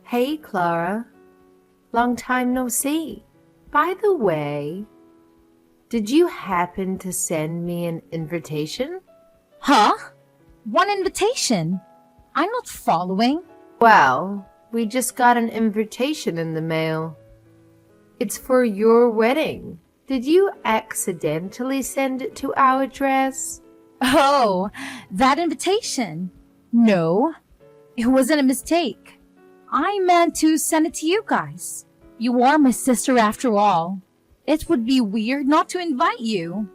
Hey, Clara. Long time no see. By the way, did you happen to send me an invitation? Huh? One invitation? I'm not following. Well, we just got an invitation in the mail. It's for your wedding. Did you accidentally send it to our address? Oh, that invitation. No, it wasn't a mistake. I meant to send it to you guys. You are my sister after all. It would be weird not to invite you.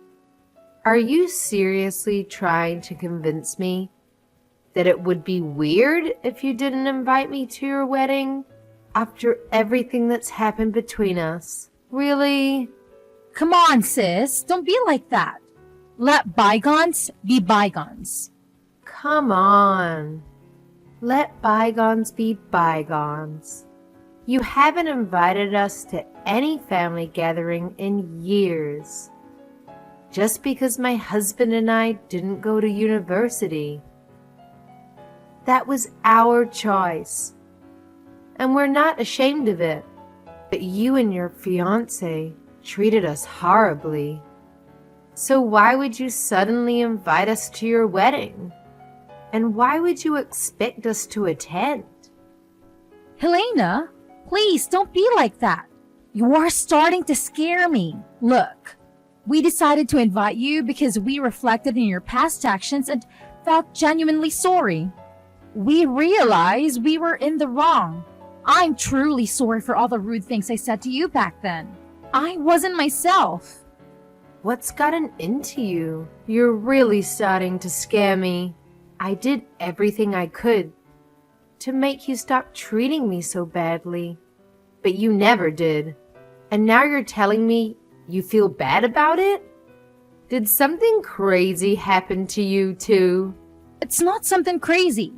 Are you seriously trying to convince me that it would be weird if you didn't invite me to your wedding after everything that's happened between us? Really? Come on, sis. Don't be like that. Let bygones be bygones. Come on. Let bygones be bygones. You haven't invited us to any family gathering in years. Just because my husband and I didn't go to university. That was our choice. And we're not ashamed of it. But you and your fiancé treated us horribly. So why would you suddenly invite us to your wedding? And why would you expect us to attend? Helena, please don't be like that. You are starting to scare me. Look, we decided to invite you because we reflected in your past actions and felt genuinely sorry. We realized we were in the wrong. I'm truly sorry for all the rude things I said to you back then. I wasn't myself. What's gotten into you? You're really starting to scare me. I did everything I could to make you stop treating me so badly, but you never did. And now you're telling me you feel bad about it? Did something crazy happen to you too? It's not something crazy.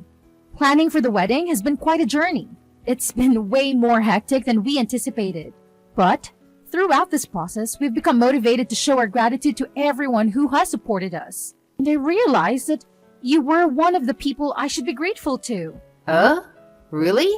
Planning for the wedding has been quite a journey. It's been way more hectic than we anticipated. But throughout this process, we've become motivated to show our gratitude to everyone who has supported us. And I realized that you were one of the people I should be grateful to. Really?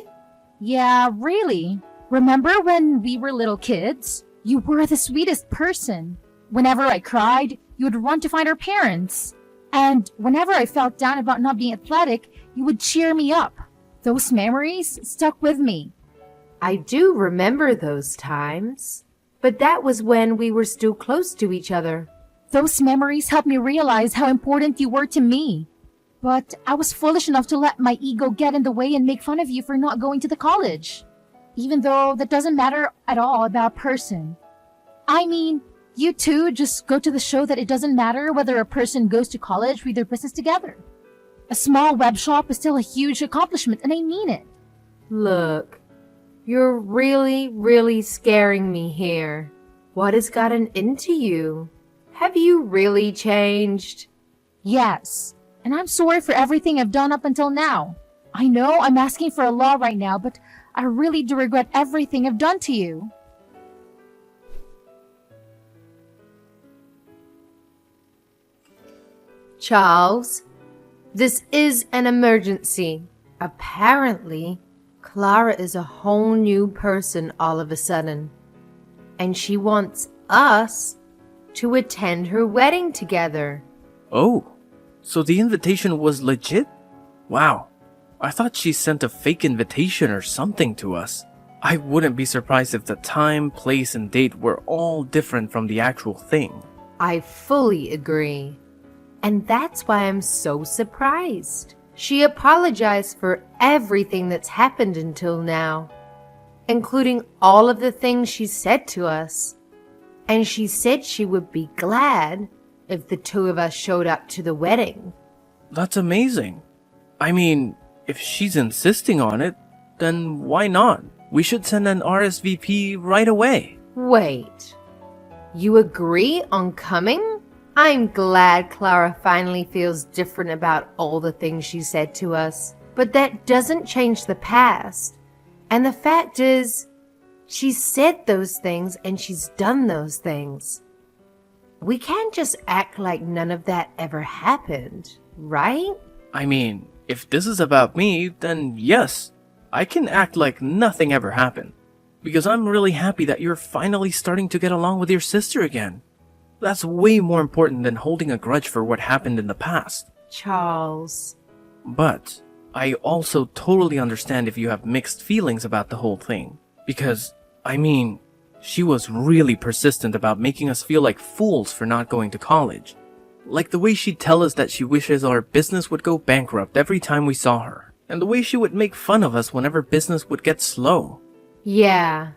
Yeah, really. Remember when we were little kids? You were the sweetest person. Whenever I cried, you would run to find our parents. And whenever I felt down about not being athletic, you would cheer me up. Those memories stuck with me. I do remember those times, but that was when we were still close to each other. Those memories helped me realize how important you were to me. But I was foolish enough to let my ego get in the way and make fun of you for not going to the college. Even though that doesn't matter at all about a person. I mean, you two just go to the show that it doesn't matter whether a person goes to college with their business together. A small web shop is still a huge accomplishment, and I mean it. Look, you're really scaring me here. What has gotten into you? Have you really changed? Yes, and I'm sorry for everything I've done up until now. I know I'm asking for a law right now, but I really do regret everything I've done to you. Charles, this is an emergency. Apparently, Clara is a whole new person all of a sudden, and she wants us to attend her wedding together. Oh, so the invitation was legit? Wow, I thought she sent a fake invitation or something to us. I wouldn't be surprised if the time, place, and date were all different from the actual thing. I fully agree. And that's why I'm so surprised. She apologized for everything that's happened until now, including all of the things she said to us. And she said she would be glad if the two of us showed up to the wedding. That's amazing. I mean, if she's insisting on it, then why not? We should send an RSVP right away. Wait, you agree on coming? I'm glad Clara finally feels different about all the things she said to us. But that doesn't change the past. And the fact is, she said those things and she's done those things. We can't just act like none of that ever happened, right? I mean, if this is about me, then yes. I can act like nothing ever happened. Because I'm really happy that you're finally starting to get along with your sister again. That's way more important than holding a grudge for what happened in the past. Charles. But I also totally understand if you have mixed feelings about the whole thing. Because, I mean, she was really persistent about making us feel like fools for not going to college. Like the way she'd tell us that she wishes our business would go bankrupt every time we saw her. And the way she would make fun of us whenever business would get slow. Yeah,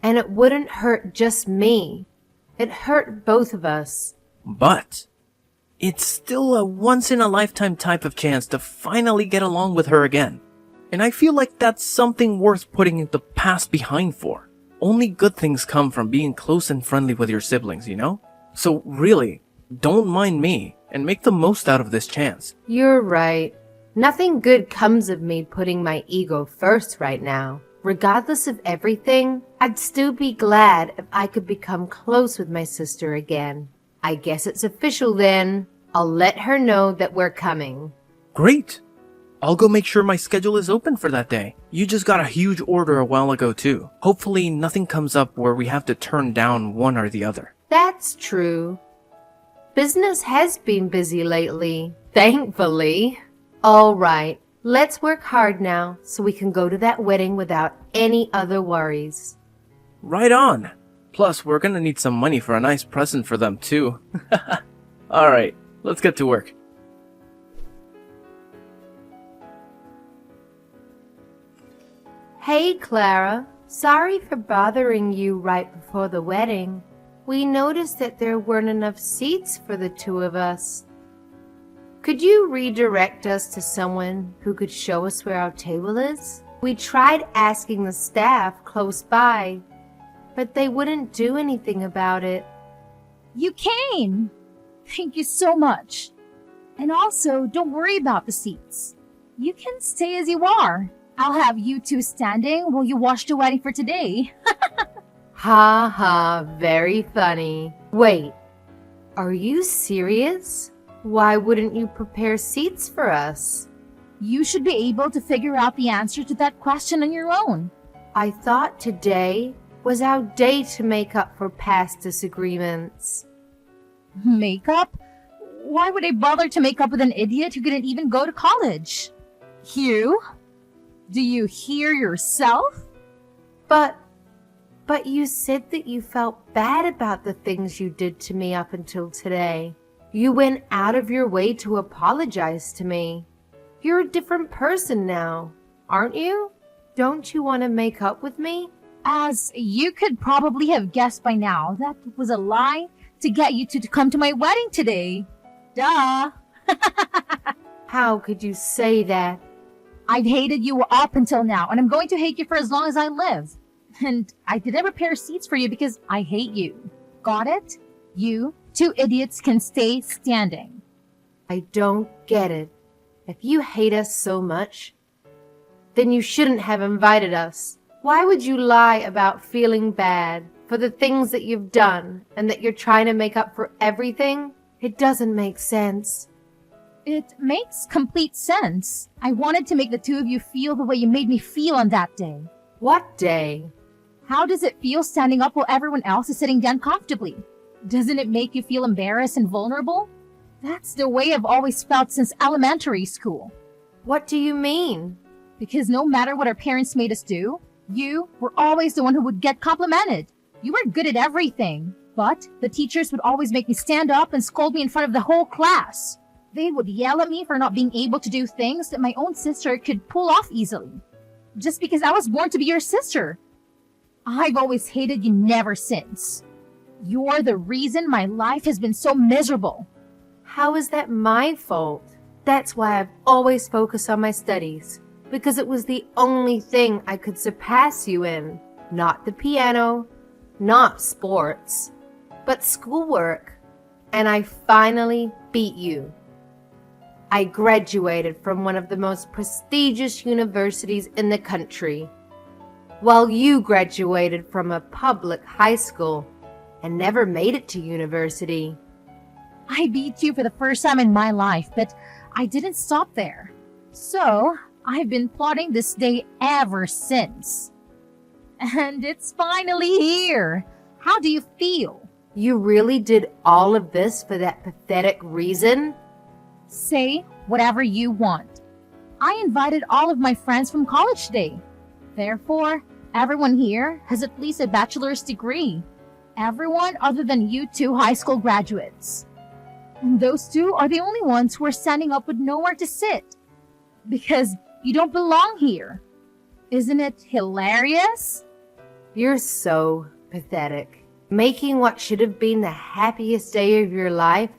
and it wouldn't hurt just me. It hurt both of us. But it's still a once-in-a-lifetime type of chance to finally get along with her again. And I feel like that's something worth putting the past behind for. Only good things come from being close and friendly with your siblings, you know? So really, don't mind me and make the most out of this chance. You're right. Nothing good comes of me putting my ego first right now. Regardless of everything, I'd still be glad if I could become close with my sister again. I guess it's official then. I'll let her know that we're coming. Great! I'll go make sure my schedule is open for that day. You just got a huge order a while ago too. Hopefully nothing comes up where we have to turn down one or the other. That's true. Business has been busy lately, thankfully. All right. Let's work hard now so we can go to that wedding without any other worries. Right on! Plus, we're gonna need some money for a nice present for them too. Alright, let's get to work. Hey, Clara. Sorry for bothering you right before the wedding. We noticed that there weren't enough seats for the two of us. Could you redirect us to someone who could show us where our table is? We tried asking the staff close by, but they wouldn't do anything about it. You came! Thank you so much. And also, don't worry about the seats. You can stay as you are. I'll have you two standing while you watch the wedding for today. Ha ha, very funny. Wait, are you serious? Why wouldn't you prepare seats for us? You should be able to figure out the answer to that question on your own. I thought today was our day to make up for past disagreements. Makeup? Why would I bother to make up with an idiot who couldn't even go to college? You? Do you hear yourself? But you said that you felt bad about the things you did to me up until today. You went out of your way to apologize to me. You're a different person now, aren't you? Don't you want to make up with me? As you could probably have guessed by now, that was a lie to get you to come to my wedding today. Duh! How could you say that? I've hated you up until now, and I'm going to hate you for as long as I live. And I didn't prepare seats for you because I hate you. Got it? You two idiots can stay standing. I don't get it. If you hate us so much, then you shouldn't have invited us. Why would you lie about feeling bad for the things that you've done and that you're trying to make up for everything? It doesn't make sense. It makes complete sense. I wanted to make the two of you feel the way you made me feel on that day. What day? How does it feel standing up while everyone else is sitting down comfortably? Doesn't it make you feel embarrassed and vulnerable? That's the way I've always felt since elementary school. What do you mean? Because no matter what our parents made us do, you were always the one who would get complimented. You were good at everything. But the teachers would always make me stand up and scold me in front of the whole class. They would yell at me for not being able to do things that my own sister could pull off easily. Just because I was born to be your sister. I've always hated you ever since. You're the reason my life has been so miserable. How is that my fault? That's why I've always focused on my studies, because it was the only thing I could surpass you in. Not the piano, not sports, but schoolwork. And I finally beat you. I graduated from one of the most prestigious universities in the country, while you graduated from a public high school and never made it to university. I beat you for the first time in my life, but I didn't stop there. So, I've been plotting this day ever since. And it's finally here. How do you feel? You really did all of this for that pathetic reason? Say whatever you want. I invited all of my friends from college day. Therefore, everyone here has at least a bachelor's degree. Everyone other than you two high school graduates. And those two are the only ones who are standing up with nowhere to sit. Because you don't belong here. Isn't it hilarious? You're so pathetic. Making what should have been the happiest day of your life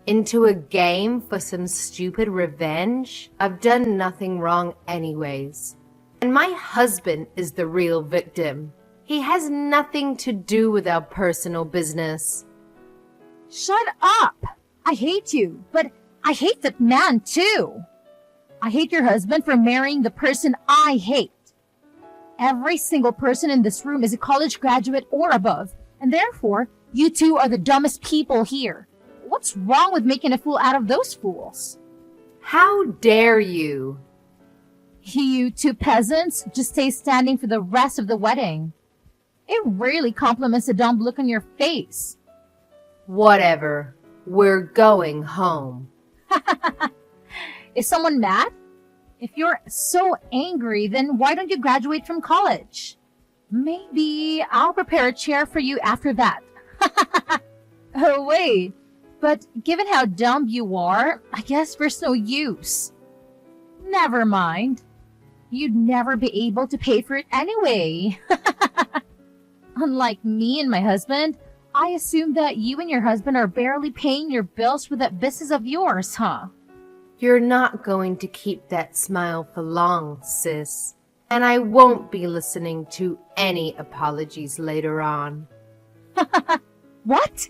into a game for some stupid revenge? I've done nothing wrong anyways. And my husband is the real victim. He has nothing to do with our personal business. Shut up! I hate you, but I hate that man too. I hate your husband for marrying the person I hate. Every single person in this room is a college graduate or above, and therefore, you two are the dumbest people here. What's wrong with making a fool out of those fools? How dare you? You two peasants just stay standing for the rest of the wedding. It really compliments the dumb look on your face. Whatever. We're going home. Is someone mad? If you're so angry, then why don't you graduate from college? Maybe I'll prepare a chair for you after that. Oh, wait. But given how dumb you are, I guess there's no use. Never mind. You'd never be able to pay for it anyway. Unlike me and my husband, I assume that you and your husband are barely paying your bills for that business of yours, huh? You're not going to keep that smile for long, sis. And I won't be listening to any apologies later on. What?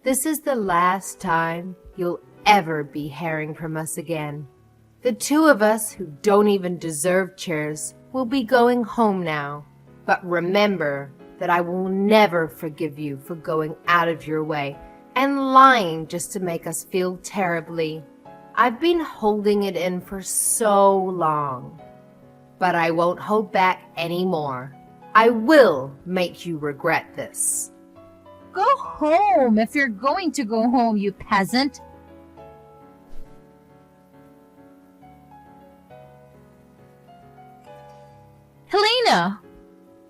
This is the last time you'll ever be hearing from us again. The two of us who don't even deserve chairs will be going home now. But remember that I will never forgive you for going out of your way and lying just to make us feel terribly. I've been holding it in for so long. But I won't hold back anymore. I will make you regret this. Go home if you're going to go home, you peasant. Helena,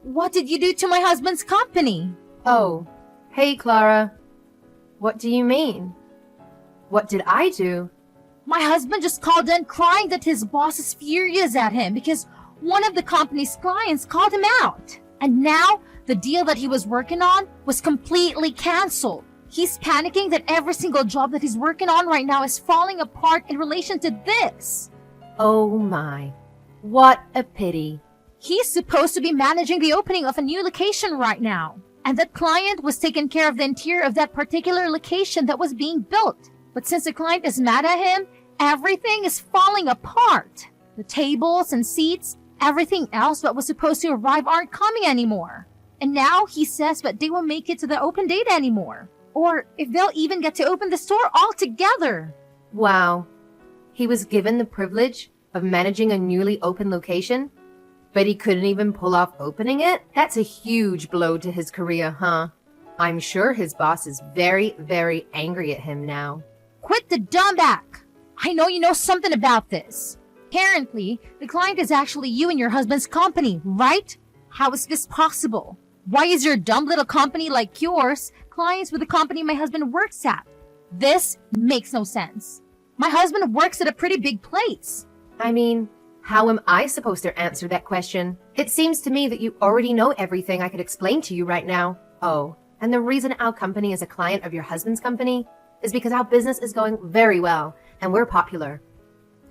what did you do to my husband's company? Oh, hey Clara. What do you mean? What did I do? My husband just called in crying that his boss is furious at him because one of the company's clients called him out. And now the deal that he was working on was completely canceled. He's panicking that every single job that he's working on right now is falling apart in relation to this. Oh my, what a pity. He's supposed to be managing the opening of a new location right now. And that client was taking care of the interior of that particular location that was being built. But since the client is mad at him, everything is falling apart. The tables and seats, everything else that was supposed to arrive aren't coming anymore. And now he says that they won't make it to the open date anymore. Or if they'll even get to open the store altogether. Wow. He was given the privilege of managing a newly opened location, but he couldn't even pull off opening it? That's a huge blow to his career, huh? I'm sure his boss is very, very angry at him now. Quit the dumb act. I know you know something about this. Apparently, the client is actually you and your husband's company, right? How is this possible? Why is your dumb little company like yours clients with the company my husband works at? This makes no sense. My husband works at a pretty big place. I mean, how am I supposed to answer that question? It seems to me that you already know everything I could explain to you right now. Oh, and the reason our company is a client of your husband's company is because our business is going very well and we're popular.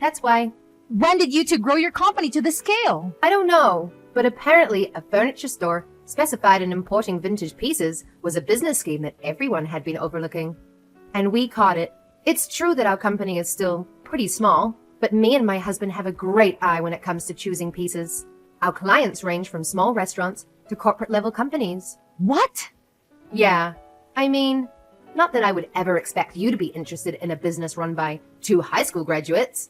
That's why. When did you two grow your company to this scale? I don't know, but apparently a furniture store specified in importing vintage pieces was a business scheme that everyone had been overlooking. And we caught it. It's true that our company is still pretty small, but me and my husband have a great eye when it comes to choosing pieces. Our clients range from small restaurants to corporate level companies. What? Yeah, I mean, not that I would ever expect you to be interested in a business run by two high school graduates.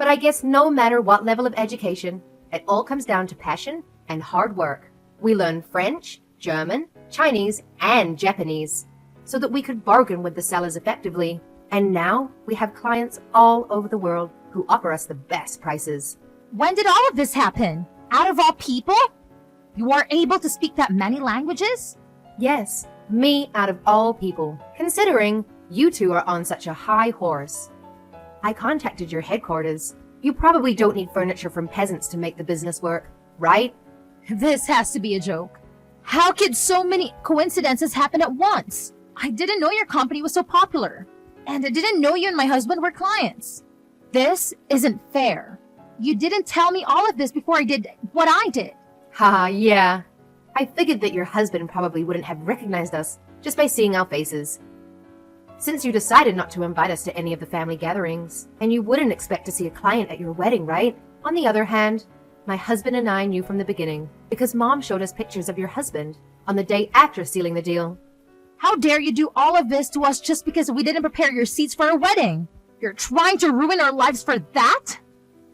But I guess no matter what level of education, it all comes down to passion and hard work. We learn French, German, Chinese, and Japanese so that we could bargain with the sellers effectively. And now we have clients all over the world who offer us the best prices. When did all of this happen? Out of all people? You are able to speak that many languages? Yes, me out of all people, considering you two are on such a high horse. I contacted your headquarters. You probably don't need furniture from peasants to make the business work, right? This has to be a joke. How could so many coincidences happen at once? I didn't know your company was so popular. And I didn't know you and my husband were clients. This isn't fair. You didn't tell me all of this before I did what I did. Haha, yeah. I figured that your husband probably wouldn't have recognized us just by seeing our faces. Since you decided not to invite us to any of the family gatherings, and you wouldn't expect to see a client at your wedding, right? On the other hand, my husband and I knew from the beginning because Mom showed us pictures of your husband on the day after sealing the deal. How dare you do all of this to us just because we didn't prepare your seats for our wedding? You're trying to ruin our lives for that?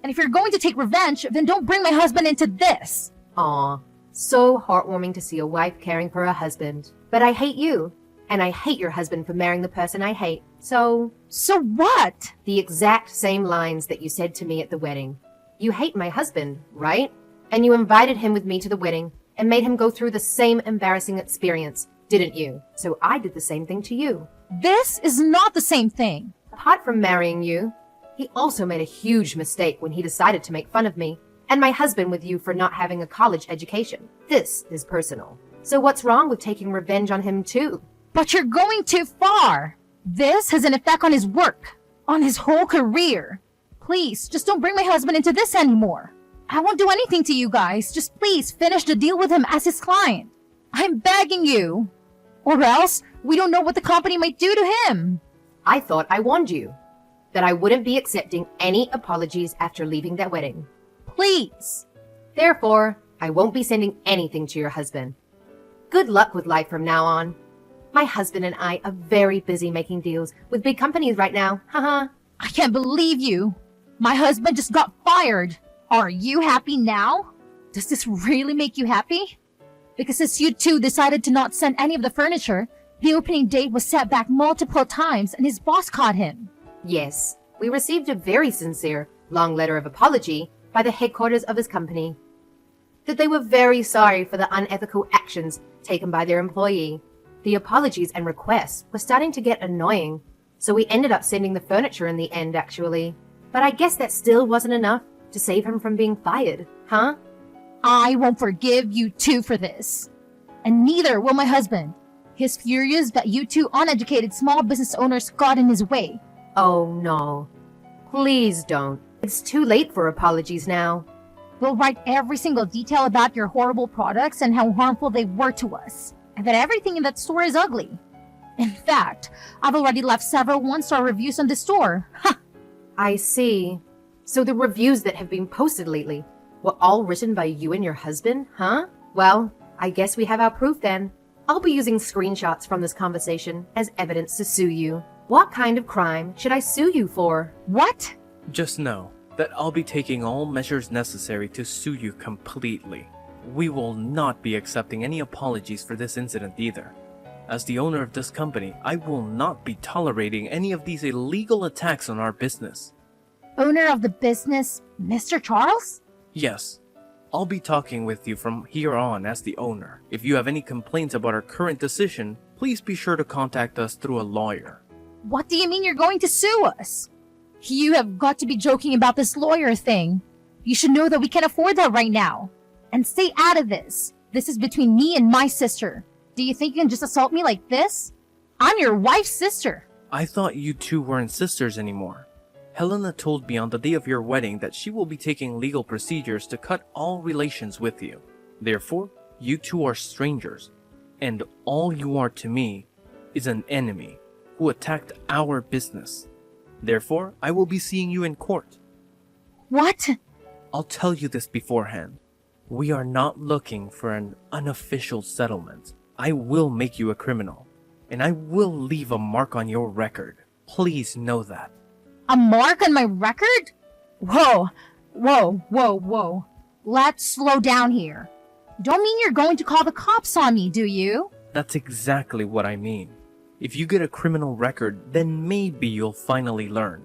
And if you're going to take revenge, then don't bring my husband into this. Aw, so heartwarming to see a wife caring for her husband. But I hate you, and I hate your husband for marrying the person I hate. So what? the exact same lines that you said to me at the wedding. You hate my husband, right? And you invited him with me to the wedding and made him go through the same embarrassing experience, didn't you? So I did the same thing to you. This is not the same thing. Apart from marrying you, he also made a huge mistake when he decided to make fun of me and my husband with you for not having a college education. This is personal. So what's wrong with taking revenge on him too? But you're going too far. This has an effect on his work, on his whole career. Please, just don't bring my husband into this anymore. I won't do anything to you guys. Just please finish the deal with him as his client. I'm begging you. Or else, we don't know what the company might do to him. I thought I warned you that I wouldn't be accepting any apologies after leaving that wedding. Please. Therefore, I won't be sending anything to your husband. Good luck with life from now on. My husband and I are very busy making deals with big companies right now. Haha. I can't believe you. My husband just got fired. Are you happy now? Does this really make you happy? Because since you two decided to not send any of the furniture, the opening date was set back multiple times and his boss caught him. Yes, we received a very sincere, long letter of apology by the headquarters of his company. That they were very sorry for the unethical actions taken by their employee. The apologies and requests were starting to get annoying, so we ended up sending the furniture in the end, actually. But I guess that still wasn't enough to save him from being fired, huh? I won't forgive you two for this. And neither will my husband. He's furious that you two uneducated small business owners got in his way. Oh no. Please don't. It's too late for apologies now. We'll write every single detail about your horrible products and how harmful they were to us, and that everything in that store is ugly. In fact, I've already left several one-star reviews on the store. Ha! I see. So the reviews that have been posted lately were all written by you and your husband, huh? Well, I guess we have our proof then. I'll be using screenshots from this conversation as evidence to sue you. What kind of crime should I sue you for? What? Just know that I'll be taking all measures necessary to sue you completely. We will not be accepting any apologies for this incident either. As the owner of this company, I will not be tolerating any of these illegal attacks on our business. Owner of the business, Mr. Charles? Yes, I'll be talking with you from here on as the owner. If you have any complaints about our current decision, please be sure to contact us through a lawyer. What do you mean you're going to sue us? You have got to be joking about this lawyer thing. You should know that we can't afford that right now. And stay out of this. This is between me and my sister. Do you think you can just assault me like this? I'm your wife's sister. I thought you two weren't sisters anymore. Helena told me on the day of your wedding that she will be taking legal procedures to cut all relations with you. Therefore, you two are strangers, and all you are to me is an enemy who attacked our business. Therefore, I will be seeing you in court. What? I'll tell you this beforehand. We are not looking for an unofficial settlement. I will make you a criminal, and I will leave a mark on your record. Please know that. A mark on my record? Whoa, whoa. Let's slow down here. Don't mean you're going to call the cops on me, do you? That's exactly what I mean. If you get a criminal record, then maybe you'll finally learn.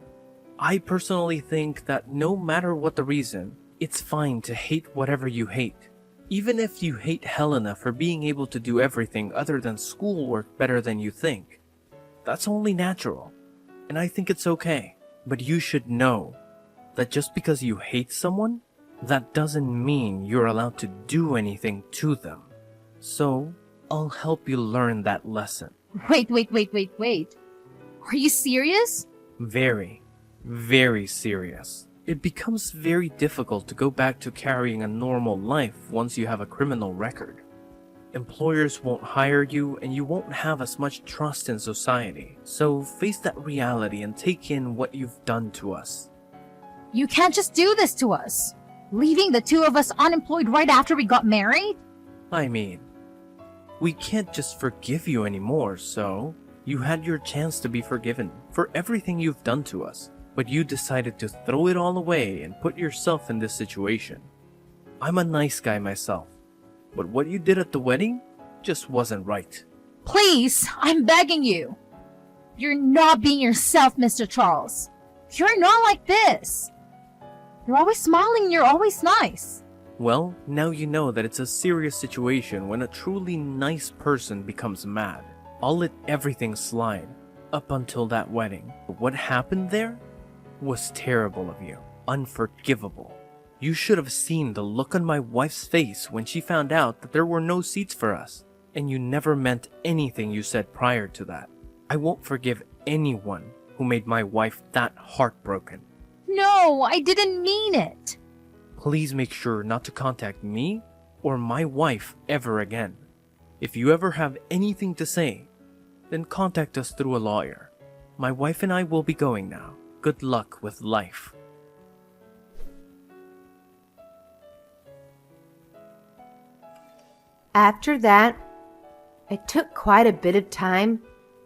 I personally think that no matter what the reason, it's fine to hate whatever you hate. Even if you hate Helena for being able to do everything other than schoolwork better than you think. That's only natural, and I think it's okay. But you should know that just because you hate someone, that doesn't mean you're allowed to do anything to them. So, I'll help you learn that lesson. Wait. Are you serious? Very, very serious. It becomes very difficult to go back to carrying a normal life once you have a criminal record. Employers won't hire you and you won't have as much trust in society. So face that reality and take in what you've done to us. You can't just do this to us. Leaving the two of us unemployed right after we got married? I mean, we can't just forgive you anymore, so you had your chance to be forgiven for everything you've done to us. But you decided to throw it all away and put yourself in this situation. I'm a nice guy myself, but what you did at the wedding just wasn't right. Please, I'm begging you. You're not being yourself, Mr. Charles. You're not like this. You're always smiling and you're always nice. Well, now you know that it's a serious situation when a truly nice person becomes mad. I'll let everything slide up until that wedding. But what happened there was terrible of you, unforgivable. You should have seen the look on my wife's face when she found out that there were no seats for us, and you never meant anything you said prior to that. I won't forgive anyone who made my wife that heartbroken. No, I didn't mean it. Please make sure not to contact me or my wife ever again. If you ever have anything to say, then contact us through a lawyer. My wife and I will be going now. Good luck with life. After that, it took quite a bit of time,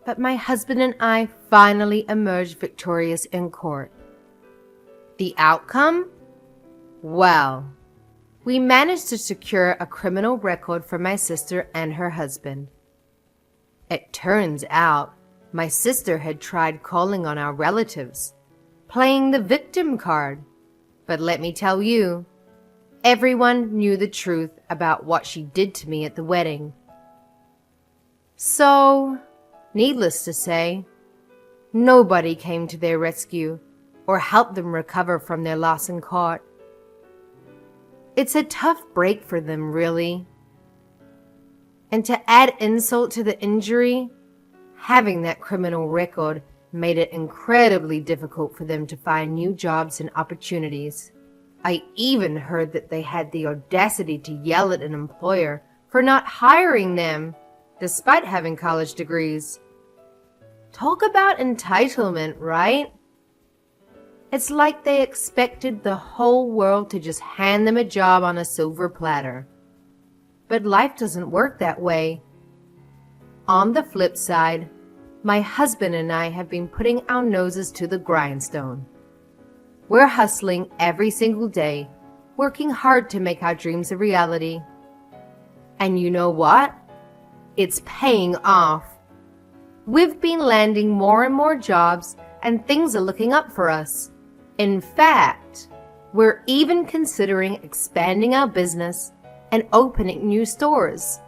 but my husband and I finally emerged victorious in court. The outcome? Well, we managed to secure a criminal record for my sister and her husband. It turns out my sister had tried calling on our relatives, playing the victim card. But let me tell you, everyone knew the truth about what she did to me at the wedding. So, needless to say, nobody came to their rescue or helped them recover from their loss in court. It's a tough break for them, really. And to add insult to the injury, having that criminal record made it incredibly difficult for them to find new jobs and opportunities. I even heard that they had the audacity to yell at an employer for not hiring them, despite having college degrees. Talk about entitlement, right? It's like they expected the whole world to just hand them a job on a silver platter. But life doesn't work that way. On the flip side, my husband and I have been putting our noses to the grindstone. We're hustling every single day, working hard to make our dreams a reality. And you know what? It's paying off. We've been landing more and more jobs, and things are looking up for us. In fact, we're even considering expanding our business and opening new stores.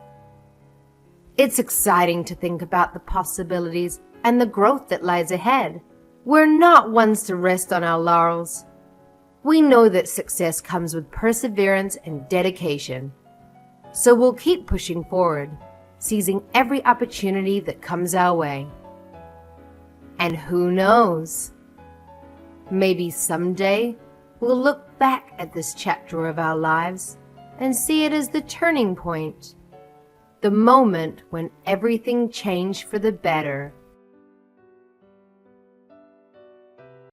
It's exciting to think about the possibilities and the growth that lies ahead. We're not ones to rest on our laurels. We know that success comes with perseverance and dedication. So we'll keep pushing forward, seizing every opportunity that comes our way. And who knows? Maybe someday we'll look back at this chapter of our lives and see it as the turning point, the moment when everything changed for the better.